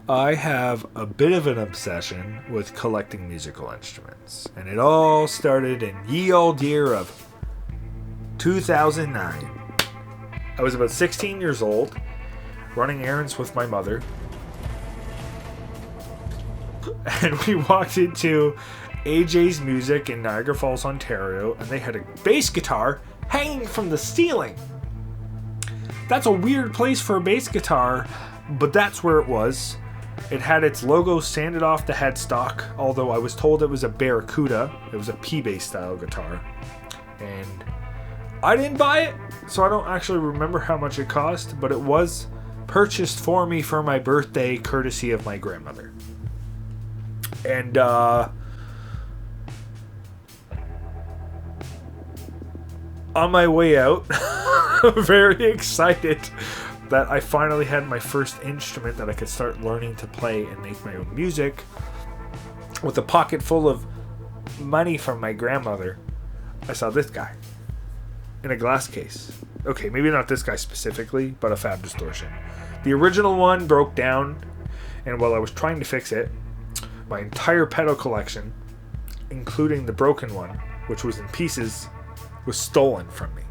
I have a bit of an obsession with collecting musical instruments, and it all started in ye old year of 2009. I was about 16 years old, running errands with my mother, and we walked into AJ's Music in Niagara Falls, Ontario, and they had a bass guitar hanging from the ceiling. That's a weird place for a bass guitar, but that's where it was. It had its logo sanded off the headstock, although I was told it was a Barracuda. It was a P-bass style guitar. And I didn't buy it, so I don't actually remember how much it cost, but it was purchased for me for my birthday, courtesy of my grandmother. And, on my way out, very excited that I finally had my first instrument that I could start learning to play and make my own music. With a pocket full of money from my grandmother, I saw this guy in a glass case. Okay, maybe not this guy specifically, but a Fab Distortion. The original one broke down, and while I was trying to fix it, my entire pedal collection, including the broken one, which was in pieces, was stolen from me.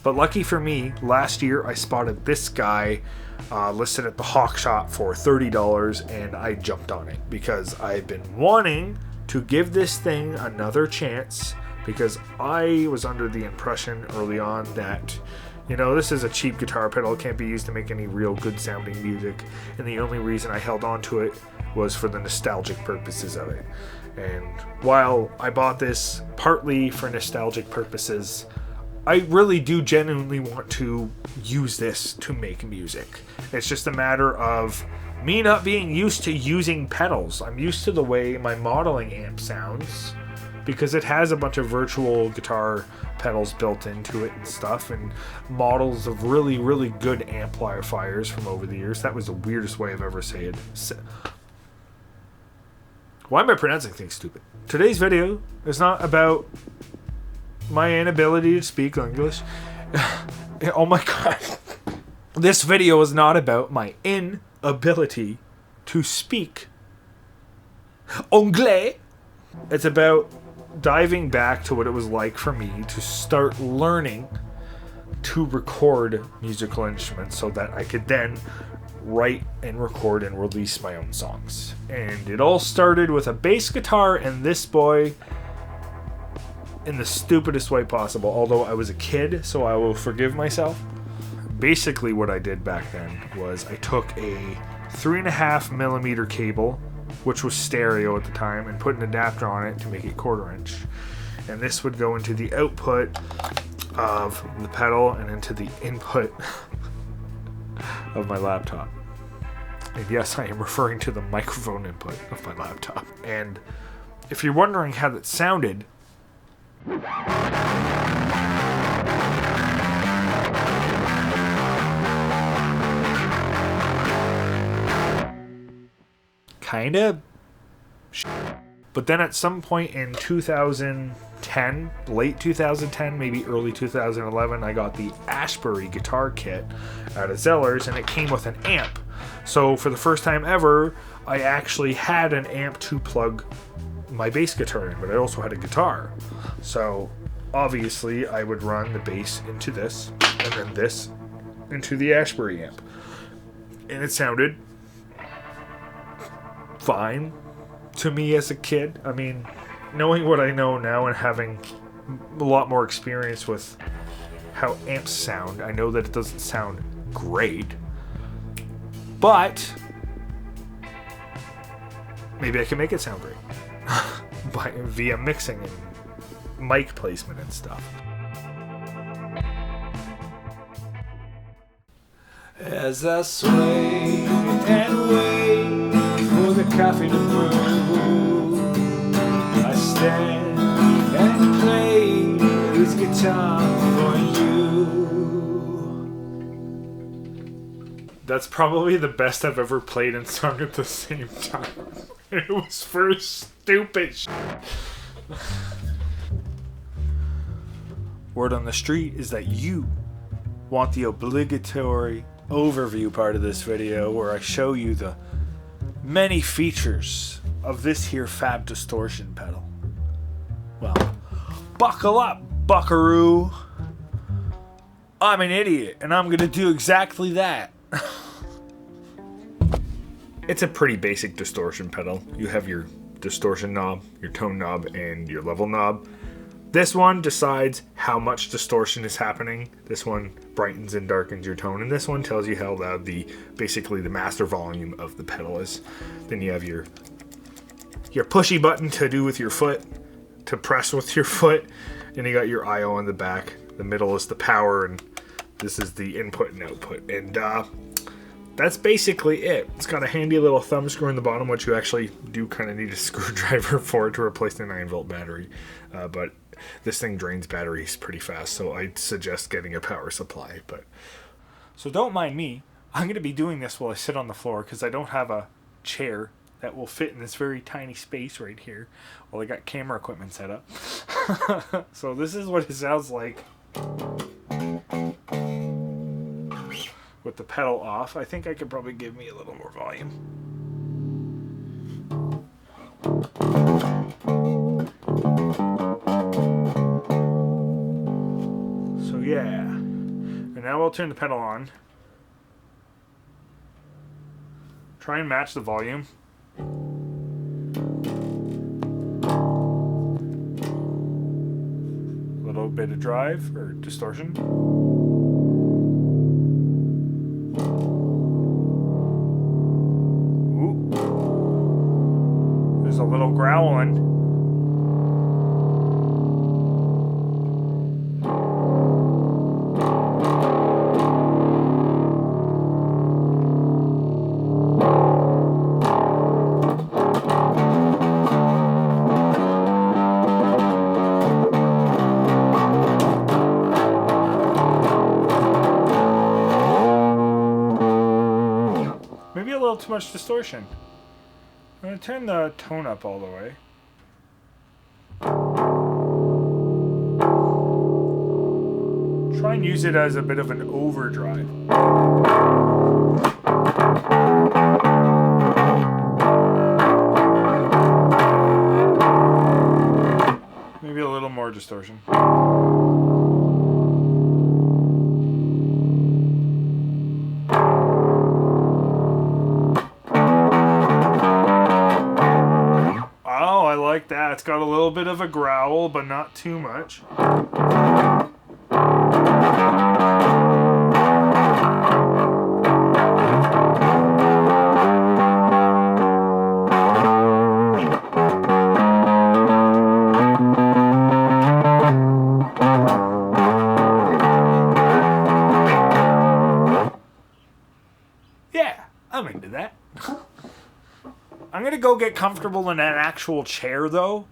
But lucky for me, last year I spotted this guy listed at the Hawk Shop for $30, and I jumped on it because I've been wanting to give this thing another chance, because I was under the impression early on that, you know, this is a cheap guitar pedal, it can't be used to make any real good sounding music, and the only reason I held on to it was for the nostalgic purposes of it. And while I bought this partly for nostalgic purposes, I really do genuinely want to use this to make music. It's just a matter of me not being used to using pedals. I'm used to the way my modeling amp sounds, because it has a bunch of virtual guitar pedals built into it and stuff, and models of really, really good amplifiers from over the years. That was the weirdest way I've ever said it. Why am I pronouncing things stupid? Today's video is not about my inability to speak English. Oh my god. This video is not about my inability to speak Anglais. It's about diving back to what it was like for me to start learning to record musical instruments so that I could then write and record and release my own songs. And it all started with a bass guitar and this boy, in the stupidest way possible, although I was a kid, so I will forgive myself. Basically what I did back then was I took a 3.5mm cable, which was stereo at the time, and put an adapter on it to make it 1/4 inch. And this would go into the output of the pedal and into the input of my laptop. And yes, I am referring to the microphone input of my laptop. And if you're wondering how that sounded, kind of. But then at some point in 2010, late 2010, maybe early 2011, I got the Ashbury guitar kit out of Zellers, and it came with an amp. So for the first time ever, I actually had an amp to plug my bass guitar in, but I also had a guitar. So obviously I would run the bass into this, and then this into the Ashbury amp. And it sounded fine to me as a kid. I mean, knowing what I know now and having a lot more experience with how amps sound, I know that it doesn't sound great, but maybe I can make it sound great via mixing and mic placement and stuff. As I sway and wait for the coffee to brew, I stand and play this guitar for you. That's probably the best I've ever played and sung at the same time. It was for stupid shit. Word on the street is that you want the obligatory overview part of this video where I show you the many features of this here Fab Distortion pedal. Well, buckle up, buckaroo. I'm an idiot, and I'm gonna do exactly that. It's a pretty basic distortion pedal. You have your distortion knob, your tone knob, and your level knob. This one decides how much distortion is happening. This one brightens and darkens your tone, and this one tells you how loud basically the master volume of the pedal is. Then you have your pushy button to do with your foot, to press with your foot, and you got your I/O on the back. The middle is the power, and this is the input and output. And that's basically it. It's got a handy little thumb screw in the bottom, which you actually do kind of need a screwdriver for to replace the 9-volt battery. But this thing drains batteries pretty fast, so I'd suggest getting a power supply. So don't mind me. I'm going to be doing this while I sit on the floor because I don't have a chair that will fit in this very tiny space right here while I got camera equipment set up. So this is what it sounds like with the pedal off. I think I could probably give me a little more volume. So yeah. And now I'll turn the pedal on. Try and match the volume. A little bit of drive or distortion. Ooh. There's a little growling. Maybe a little too much distortion. I'm going to turn the tone up all the way. Try and use it as a bit of an overdrive. Maybe a little more distortion. Like that. It's got a little bit of a growl, but not too much. Yeah, I'm into that. I'm going to go get comfortable in an actual chair, though.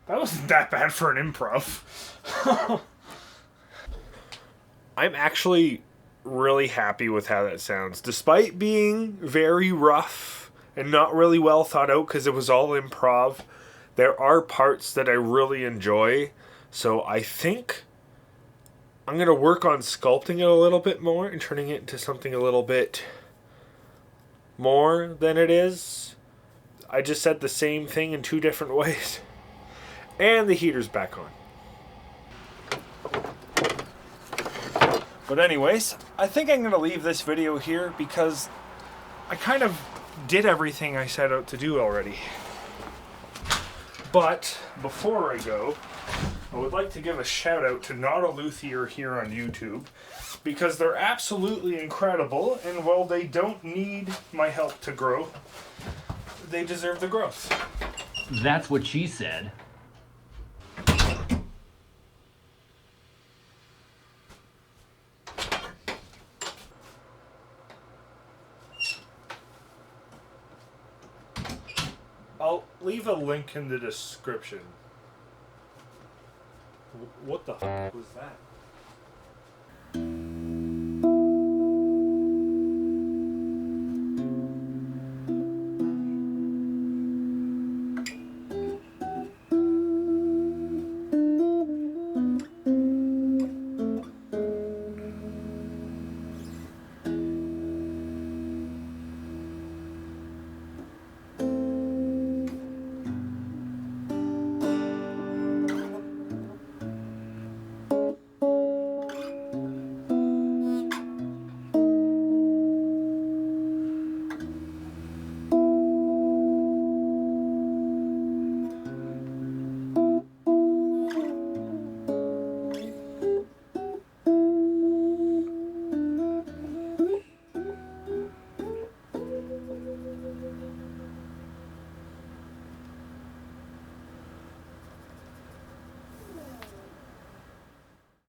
That wasn't that bad for an improv. I'm actually really happy with how that sounds. Despite being very rough and not really well thought out because it was all improv, there are parts that I really enjoy. So I think I'm going to work on sculpting it a little bit more and turning it into something a little bit more than it is. I just said the same thing in two different ways. And the heater's back on. But anyways, I think I'm going to leave this video here because I kind of did everything I set out to do already. But before I go, I would like to give a shout out to Not a Luthier here on YouTube, because they're absolutely incredible, and while they don't need my help to grow, they deserve the growth. That's what she said. I'll leave a link in the description. What the fuck was that?